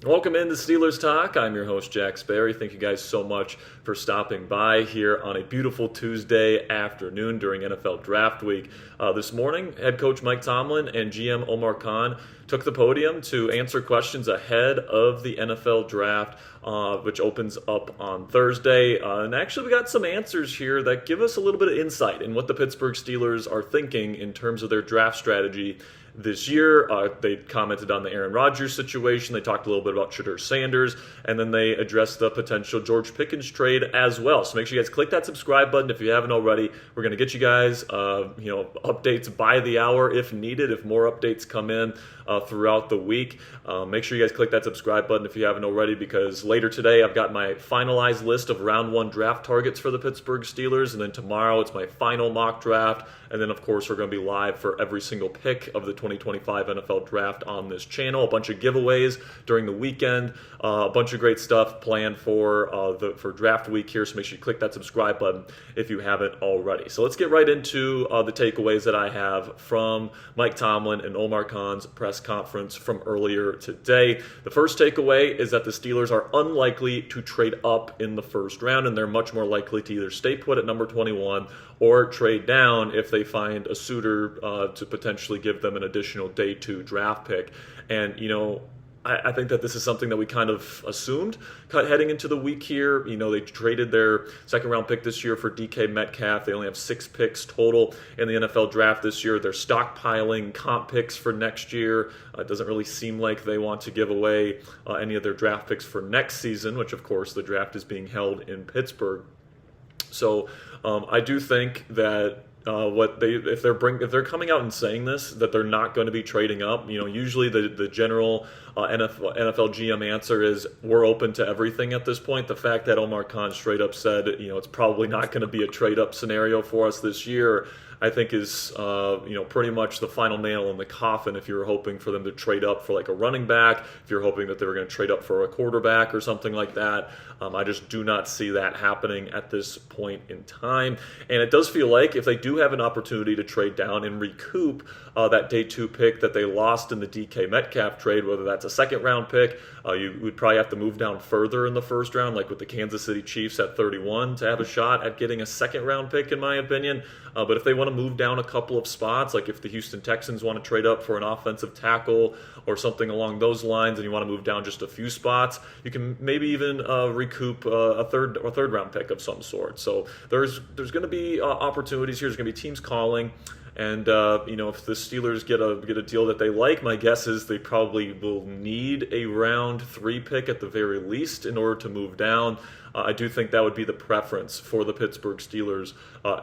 Welcome into Steelers Talk. I'm your host, Jack Sperry. Thank you guys so much for stopping by here on a beautiful Tuesday afternoon during NFL Draft Week. This morning, head coach Mike Tomlin and GM Omar Khan took the podium to answer questions ahead of the NFL Draft, which opens up on Thursday. And actually, we got some answers here that give us a little bit of insight in what the Pittsburgh Steelers are thinking in terms of their draft strategy this year. They commented on the Aaron Rodgers situation. They talked a little bit about Shedeur Sanders, and then they addressed the potential George Pickens trade as well. So make sure you guys click that subscribe button if you haven't already. We're going to get you guys, updates by the hour if needed. If more updates come in throughout the week, make sure you guys click that subscribe button if you haven't already, because later today I've got my finalized list of round one draft targets for the Pittsburgh Steelers, and then tomorrow it's my final mock draft. And then, of course, we're going to be live for every single pick of the 2025 NFL Draft on this channel. A bunch of giveaways during the weekend. A bunch of great stuff planned for draft week here. So make sure you click that subscribe button if you haven't already. So let's get right into the takeaways that I have from Mike Tomlin and Omar Khan's press conference from earlier today. The first takeaway is that the Steelers are unlikely to trade up in the first round, and they're much more likely to either stay put at number 21 or trade down if they find a suitor to potentially give them an additional day 2 draft pick. And, I think that this is something that we kind of assumed heading into the week here. They traded their second round pick this year for DK Metcalf. They only have 6 picks total in the NFL draft this year. They're stockpiling comp picks for next year. It doesn't really seem like they want to give away any of their draft picks for next season, which, of course, the draft is being held in Pittsburgh. So I do think that if they're coming out and saying this, that they're not going to be trading up. Usually the general NFL GM answer is we're open to everything at this point. The fact that Omar Khan straight up said it's probably not going to be a trade up scenario for us this year, I think is pretty much the final nail in the coffin. If you're hoping for them to trade up for like a running back, if you're hoping that they were going to trade up for a quarterback or something like that, I just do not see that happening at this point in time. And it does feel like if they do have an opportunity to trade down and recoup that day 2 pick that they lost in the DK Metcalf trade, whether that's a second round pick, you would probably have to move down further in the first round, like with the Kansas City Chiefs at 31, to have a shot at getting a second round pick, in my opinion. But if they want to move down a couple of spots, like if the Houston Texans want to trade up for an offensive tackle or something along those lines, and you want to move down just a few spots, you can maybe even recoup a third round pick of some sort. So there's going to be opportunities here. There's going to be teams calling. And, if the Steelers get a deal that they like, my guess is they probably will need a round 3 pick at the very least in order to move down. I do think that would be the preference for the Pittsburgh Steelers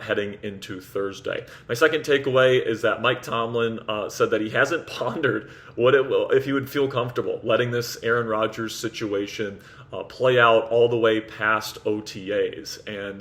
heading into Thursday. My second takeaway is that Mike Tomlin said that he hasn't pondered if he would feel comfortable letting this Aaron Rodgers situation play out all the way past OTAs. And,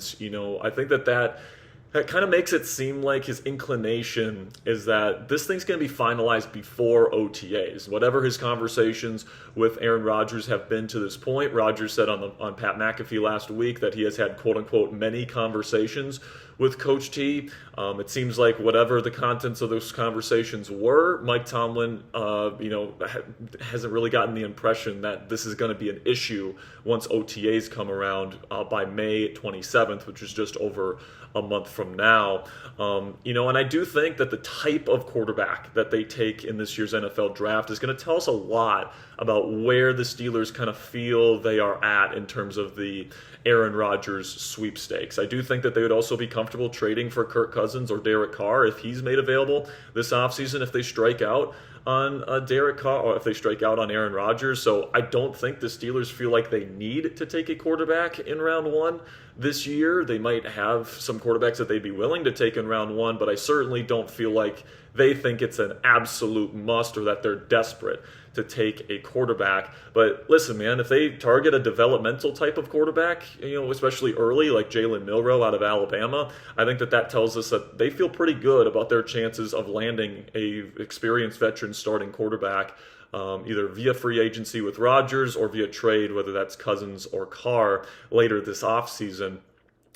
I think that kind of makes it seem like his inclination is that this thing's going to be finalized before OTAs. Whatever his conversations with Aaron Rodgers have been to this point, Rodgers said on Pat McAfee last week that he has had quote-unquote many conversations with Coach T. It seems like whatever the contents of those conversations were, Mike Tomlin, hasn't really gotten the impression that this is going to be an issue once OTAs come around by May 27th, which is just over a month from now. And I do think that the type of quarterback that they take in this year's NFL draft is going to tell us a lot about where the Steelers kind of feel they are at in terms of the Aaron Rodgers sweepstakes. I do think that they would also be comfortable trading for Kirk Cousins or Derek Carr if he's made available this offseason if they strike out on Derek Carr or if they strike out on Aaron Rodgers. So I don't think the Steelers feel like they need to take a quarterback in round 1 this year. They might have some quarterbacks that they'd be willing to take in round 1, but I certainly don't feel like they think it's an absolute must or that they're desperate to take a quarterback. But listen, man, if they target a developmental type of quarterback, especially early, like Jalen Milroe out of Alabama, I think that tells us that they feel pretty good about their chances of landing a experienced veteran starting quarterback, either via free agency with Rodgers or via trade, whether that's Cousins or Carr later this offseason.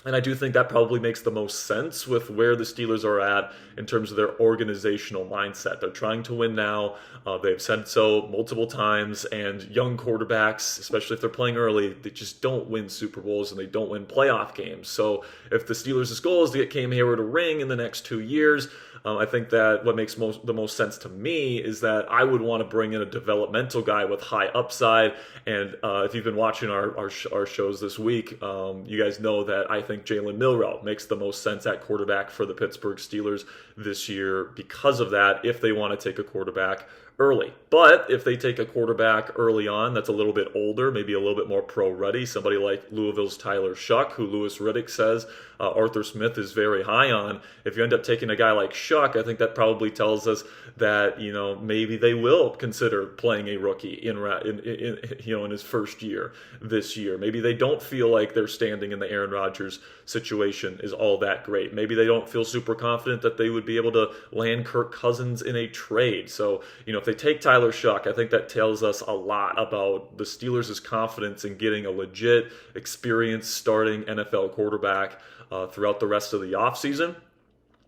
And I do think that probably makes the most sense with where the Steelers are at in terms of their organizational mindset. They're trying to win now. They've said so multiple times. And young quarterbacks, especially if they're playing early, they just don't win Super Bowls and they don't win playoff games. So if the Steelers' goal is to get Cam Hayward a ring in the next 2 years, I think that what makes the most sense to me is that I would want to bring in a developmental guy with high upside. And if you've been watching our shows this week, you guys know that I think Jalen Milroe makes the most sense at quarterback for the Pittsburgh Steelers this year because of that, if they want to take a quarterback early. But if they take a quarterback early on that's a little bit older, maybe a little bit more pro-ready, somebody like Louisville's Tyler Shuck, who Louis Riddick says Arthur Smith is very high on, if you end up taking a guy like Shuck, I think that probably tells us that, maybe they will consider playing a rookie in his first year this year. Maybe they don't feel like their standing in the Aaron Rodgers situation is all that great. Maybe they don't feel super confident that they would be able to land Kirk Cousins in a trade. So, if they take Tyler Shuck, I think that tells us a lot about the Steelers' confidence in getting a legit, experienced starting NFL quarterback throughout the rest of the offseason.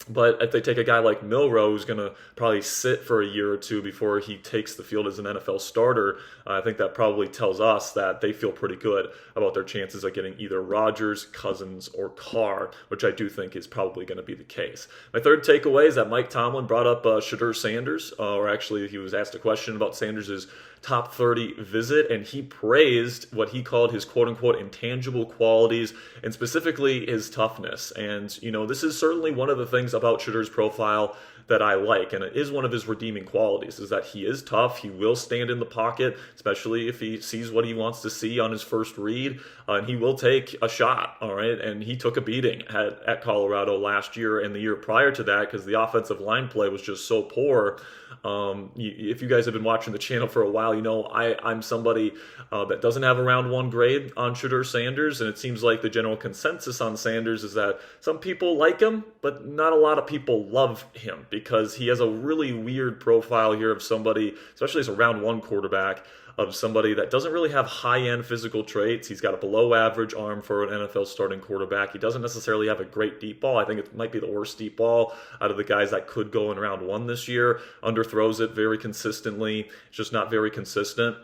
But if they take a guy like Milroe, who's going to probably sit for a year or two before he takes the field as an NFL starter, I think that probably tells us that they feel pretty good about their chances of getting either Rodgers, Cousins, or Carr, which I do think is probably going to be the case. My third takeaway is that Mike Tomlin brought up Shedeur Sanders, or actually he was asked a question about Sanders' top 30 visit, and he praised what he called his quote-unquote intangible qualities, and specifically his toughness. And, this is certainly one of the things about Shedeur's profile that I like, and it is one of his redeeming qualities, is that he is tough. He will stand in the pocket, especially if he sees what he wants to see on his first read, and he will take a shot, all right? And he took a beating at Colorado last year and the year prior to that because the offensive line play was just so poor. If you guys have been watching the channel for a while, I'm somebody that doesn't have a round one grade on Shedeur Sanders, and it seems like the general consensus on Sanders is that some people like him, but not a lot of people love him because he has a really weird profile here of somebody, especially as a round one quarterback, of somebody that doesn't really have high-end physical traits. He's got a below-average arm for an NFL starting quarterback. He doesn't necessarily have a great deep ball. I think it might be the worst deep ball out of the guys that could go in round one this year. Underthrows it very consistently. It's just not very consistent.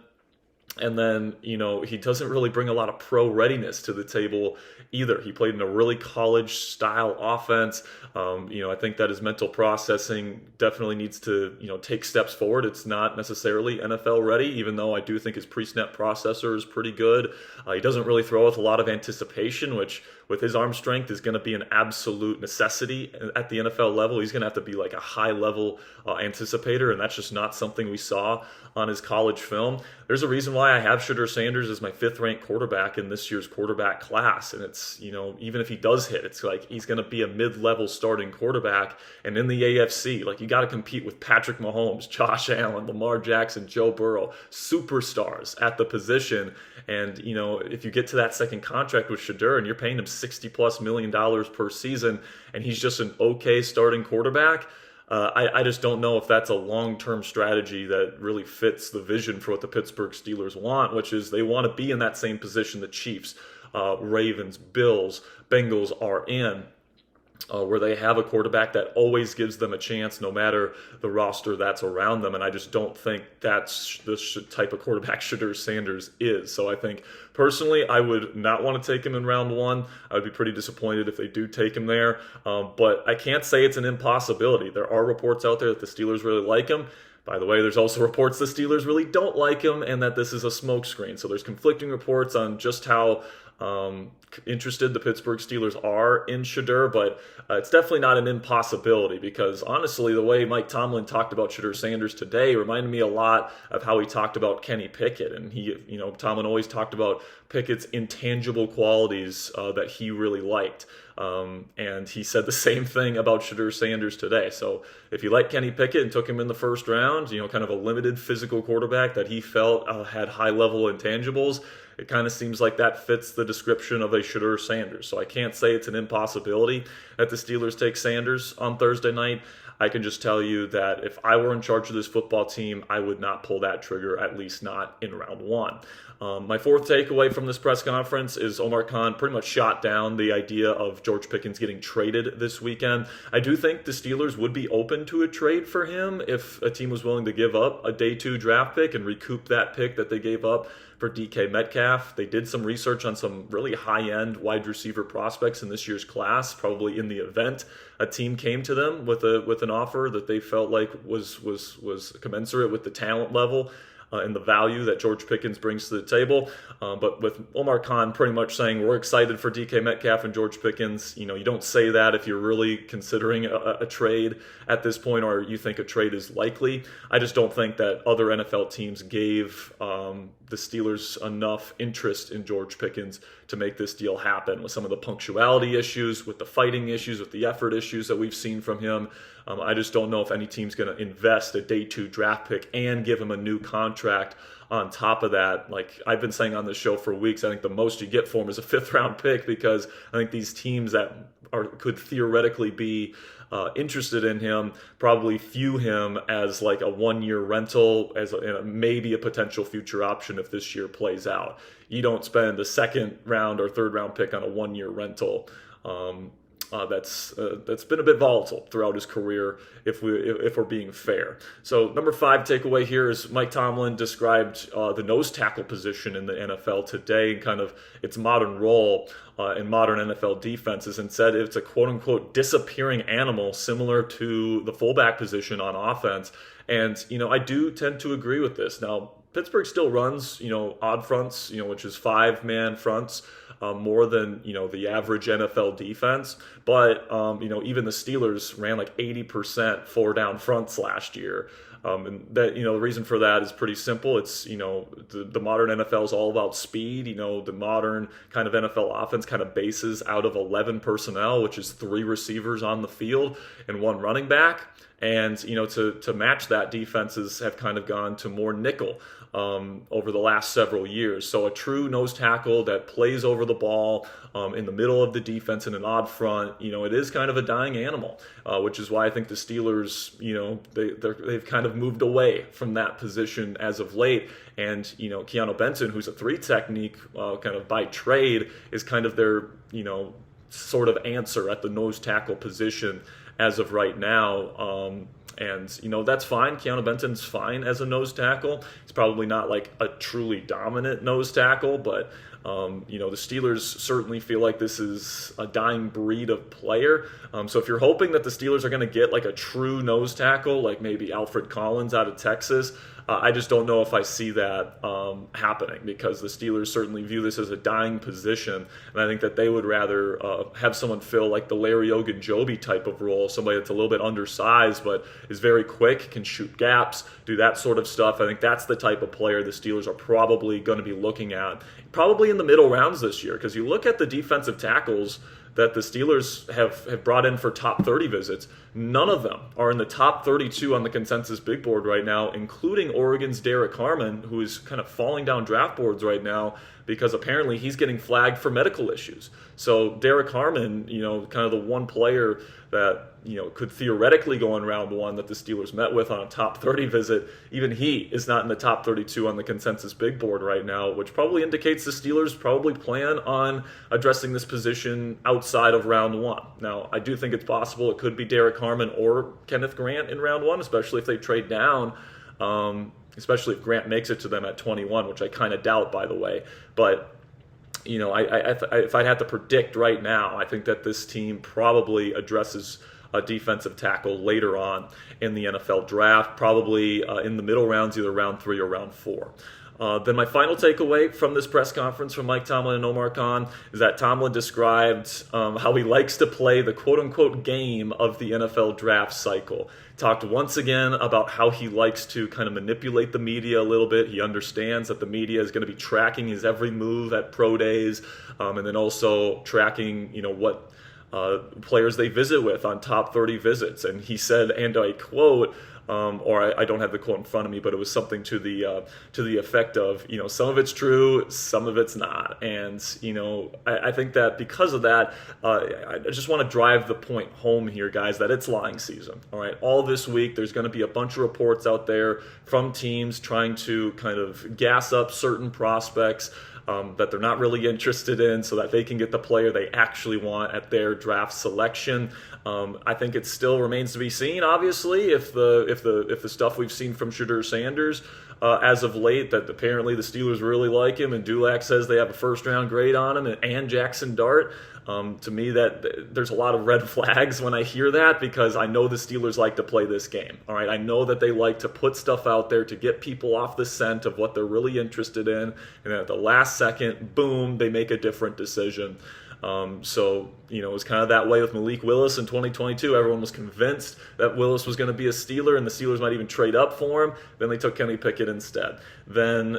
And then, he doesn't really bring a lot of pro readiness to the table either. He played in a really college-style offense. I think that his mental processing definitely needs to, take steps forward. It's not necessarily NFL ready, even though I do think his pre-snap processor is pretty good. He doesn't really throw with a lot of anticipation, which with his arm strength is going to be an absolute necessity at the NFL level. He's going to have to be like a high-level anticipator, and that's just not something we saw on his college film. There's a reason why I have Shedeur Sanders as my 5th-ranked quarterback in this year's quarterback class, and it's, even if he does hit, it's like he's going to be a mid-level starting quarterback, and in the AFC, like you got to compete with Patrick Mahomes, Josh Allen, Lamar Jackson, Joe Burrow, superstars at the position, and, if you get to that second contract with Shedeur and you're paying him $60+ million per season, and he's just an okay starting quarterback, I just don't know if that's a long-term strategy that really fits the vision for what the Pittsburgh Steelers want, which is they want to be in that same position the Chiefs, Ravens, Bills, Bengals are in, where they have a quarterback that always gives them a chance no matter the roster that's around them. And I just don't think that's the type of quarterback Shedeur Sanders is. So I think personally, I would not want to take him in round one. I would be pretty disappointed if they do take him there. But I can't say it's an impossibility. There are reports out there that the Steelers really like him. By the way, there's also reports the Steelers really don't like him and that this is a smokescreen. So there's conflicting reports on just how interested the Pittsburgh Steelers are in Shedeur, but it's definitely not an impossibility because honestly, the way Mike Tomlin talked about Shedeur Sanders today reminded me a lot of how he talked about Kenny Pickett. And Tomlin always talked about Pickett's intangible qualities that he really liked. And he said the same thing about Shedeur Sanders today. So if you like Kenny Pickett and took him in the first round, kind of a limited physical quarterback that he felt had high-level intangibles, it kind of seems like that fits the description of a Shedeur Sanders. So I can't say it's an impossibility that the Steelers take Sanders on Thursday night. I can just tell you that if I were in charge of this football team, I would not pull that trigger, at least not in round one. My fourth takeaway from this press conference is Omar Khan pretty much shot down the idea of George Pickens getting traded this weekend. I do think the Steelers would be open to a trade for him if a team was willing to give up a day 2 draft pick and recoup that pick that they gave up for DK Metcalf. They did some research on some really high-end wide receiver prospects in this year's class, probably in the event a team came to them with an offer that they felt like was commensurate with the talent level and the value that George Pickens brings to the table. But with Omar Khan pretty much saying we're excited for DK Metcalf and George Pickens, you don't say that if you're really considering a trade at this point or you think a trade is likely. I just don't think that other NFL teams gave the Steelers enough interest in George Pickens to make this deal happen with some of the punctuality issues, with the fighting issues, with the effort issues that we've seen from him. I just don't know if any team's going to invest a day 2 draft pick and give him a new contract on top of that. Like I've been saying on this show for weeks, I think the most you get for him is a 5th round pick, because I think these teams that could theoretically be interested in him probably view him as like a 1-year rental, as maybe a potential future option if this year plays out. You don't spend a 2nd round or 3rd round pick on a 1-year rental. That's been a bit volatile throughout his career, if we're being fair. So number 5 takeaway here is Mike Tomlin described the nose tackle position in the NFL today and kind of its modern role in modern NFL defenses, and said it's a quote-unquote disappearing animal similar to the fullback position on offense. And I do tend to agree with this. Now Pittsburgh still runs odd fronts, which is 5-man fronts. More than the average NFL defense, but even the Steelers ran like 80% 4-down fronts last year, and that the reason for that is pretty simple. It's the modern NFL is all about speed. The modern kind of NFL offense kind of bases out of 11 personnel, which is 3 receivers on the field and 1 running back. And to match that, defenses have kind of gone to more nickel over the last several years. So a true nose tackle that plays over the ball in the middle of the defense in an odd front, it is kind of a dying animal, which is why I think the Steelers, they've kind of moved away from that position as of late. And Keanu Benson, who's a 3 technique kind of by trade, is kind of their sort of answer at the nose tackle position as of right now. And that's fine. Keanu Benson's fine as a nose tackle. He's probably not like a truly dominant nose tackle, but the Steelers certainly feel like this is a dying breed of player. So if you're hoping that the Steelers are going to get like a true nose tackle, like maybe Alfred Collins out of Texas, I just don't know if I see that happening, because the Steelers certainly view this as a dying position, and I think that they would rather have someone fill like the Larry Ogunjobi type of role, somebody that's a little bit undersized but is very quick, can shoot gaps, do that sort of stuff. I think that's the type of player the Steelers are probably going to be looking at, probably in the middle rounds this year, because you look at the defensive tackles that the Steelers have brought in for top 30 visits. None of them are in the top 32 on the consensus big board right now, including Oregon's Derek Harmon, who is kind of falling down draft boards right now because apparently he's getting flagged for medical issues. So Derek Harmon, kind of the one player that could theoretically go in round 1 that the Steelers met with on a top 30 visit, even he is not in the top 32 on the consensus big board right now, which probably indicates the Steelers probably plan on addressing this position outside of round 1. Now, I do think it's possible it could be Derek Harmon or Kenneth Grant in round 1, especially if they trade down, especially if Grant makes it to them at 21, which I kind of doubt, by the way. But if I'd have to predict right now, I think that this team probably addresses a defensive tackle later on in the NFL draft, probably in the middle rounds, either round 3 or round 4. Then my final takeaway from this press conference from Mike Tomlin and Omar Khan is that Tomlin described how he likes to play the quote-unquote game of the NFL draft cycle. Talked once again about how he likes to kind of manipulate the media a little bit. He understands that the media is going to be tracking his every move at pro days, and then also tracking, what players they visit with on top 30 visits. And he said, and I quote, or I don't have the quote in front of me, but it was something to the effect of, some of it's true, some of it's not. And, I think that because of that, I just want to drive the point home here, guys, that it's lying season. All right. All this week, there's going to be a bunch of reports out there from teams trying to kind of gas up certain prospects that they're not really interested in so that they can get the player they actually want at their draft selection. I think it still remains to be seen, obviously, if the stuff we've seen from Shedeur Sanders as of late, that apparently the Steelers really like him, and Dulac says they have a first-round grade on him, and Jackson Dart. To me, that there's a lot of red flags when I hear that, because I know the Steelers like to play this game. All right, I know that they like to put stuff out there to get people off the scent of what they're really interested in, and at the last second, boom, they make a different decision. So, it was kind of that way with Malik Willis in 2022. Everyone was convinced that Willis was going to be a Steeler and the Steelers might even trade up for him. Then they took Kenny Pickett instead. Then,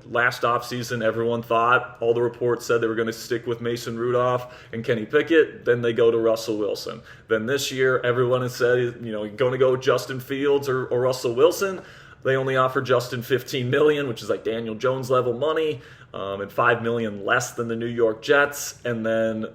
last offseason, everyone thought, all the reports said they were going to stick with Mason Rudolph and Kenny Pickett. Then they go to Russell Wilson. Then this year, everyone has said, going to go with Justin Fields or Russell Wilson. They only offered Justin $15 million, which is like Daniel Jones level money, and $5 million less than the New York Jets. And then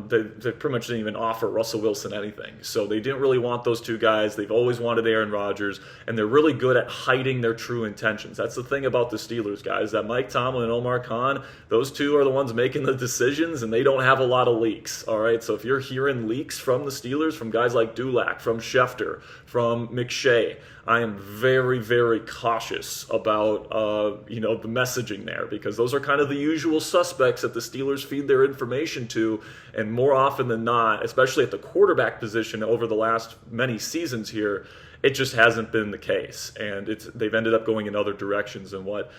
they pretty much didn't even offer Russell Wilson anything. So they didn't really want those two guys. They've always wanted Aaron Rodgers, and they're really good at hiding their true intentions. That's the thing about the Steelers, guys, that Mike Tomlin and Omar Khan, those two are the ones making the decisions, and they don't have a lot of leaks. All right, so if you're hearing leaks from the Steelers, from guys like Dulac, from Schefter, from McShay, I am very, very cautious about the messaging there, because those are kind of the usual suspects that the Steelers feed their information to, and more often than not, especially at the quarterback position over the last many seasons here, it just hasn't been the case, and they've ended up going in other directions than what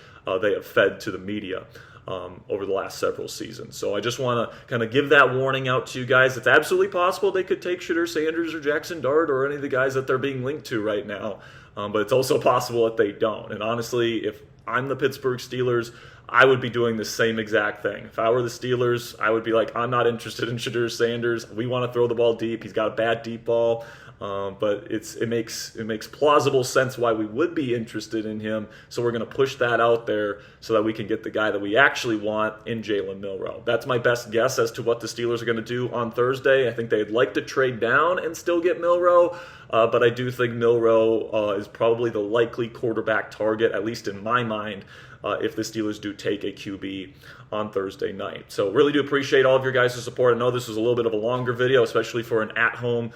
they have fed to the media over the last several seasons. So I just want to kind of give that warning out to you guys. It's absolutely possible they could take Shedeur Sanders or Jackson Dart or any of the guys that they're being linked to right now, but it's also possible that they don't. And honestly, if I'm the Pittsburgh Steelers, I would be doing the same exact thing. If I were the Steelers, I would be like, I'm not interested in Shedeur Sanders. We want to throw the ball deep. He's got a bad deep ball. But it makes plausible sense why we would be interested in him. So we're going to push that out there so that we can get the guy that we actually want in Jalen Milroe. That's my best guess as to what the Steelers are going to do on Thursday. I think they'd like to trade down and still get Milroe. But I do think Milroe is probably the likely quarterback target, at least in my mind, if the Steelers do take a QB on Thursday night. So really do appreciate all of your guys' support. I know this was a little bit of a longer video, especially for an at-home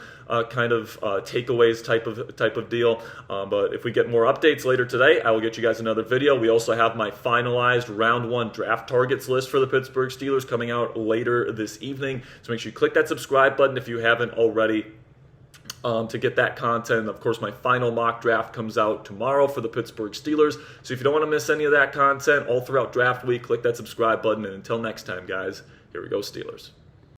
kind of takeaways type of deal. But if we get more updates later today, I will get you guys another video. We also have my finalized round 1 draft targets list for the Pittsburgh Steelers coming out later this evening. So make sure you click that subscribe button if you haven't already, to get that content. Of course, my final mock draft comes out tomorrow for the Pittsburgh Steelers. So if you don't want to miss any of that content all throughout draft week, click that subscribe button. And until next time, guys, here we go, Steelers.